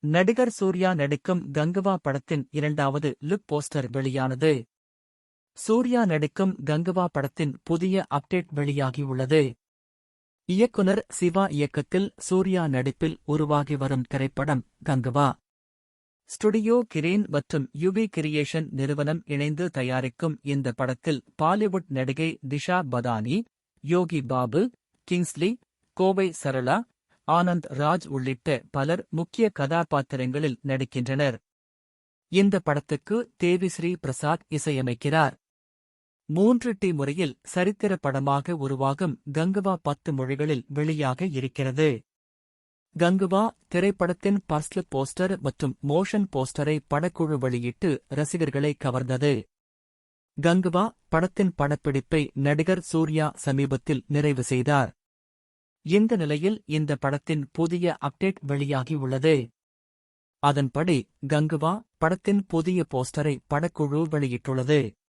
நடிகர் சூர்யா நடிக்கும் கங்குவா படத்தின் 2வது லுக் போஸ்டர் வெளியானது. சூர்யா நடிக்கும் கங்குவா படத்தின் புதிய அப்டேட் வெளியாகியுள்ளது. இயக்குனர் சிவா இயக்கத்தில் சூர்யா நடிப்பில் உருவாகி வரும் திரைப்படம் கங்குவா. ஸ்டுடியோ கிரீன் மற்றும் யுவி கிரியேஷன் நிறுவனம் இணைந்து தயாரிக்கும் இந்த படத்தில் பாலிவுட் நடிகை திஷா பதானி, யோகி பாபு, கிங்ஸ்லி, கோவை சரளா, ஆனந்த் ராஜ் உள்ளிட்ட பலர் முக்கிய கதாபாத்திரங்களில் நடிக்கின்றனர். இந்த படத்துக்கு தேவிஸ்ரீ பிரசாத் இசையமைக்கிறார். 3டி முறையில் சரித்திர படமாக உருவாகும் கங்குவா 10 மொழிகளில் வெளியாக இருக்கிறது. கங்குவா திரைப்படத்தின் ஃபர்ஸ்ட் போஸ்டர் மற்றும் மோஷன் போஸ்டரை படக்குழு வெளியிட்டு ரசிகர்களை கவர்ந்தது. கங்குவா படத்தின் படப்பிடிப்பை நடிகர் சூர்யா சமீபத்தில் நிறைவு செய்தார். இந்த நிலையில் இந்த படத்தின் புதிய அப்டேட் வெளியாகியுள்ளது. அதன்படி கங்குவா படத்தின் புதிய போஸ்டரை படக்குழு வெளியிட்டுள்ளது.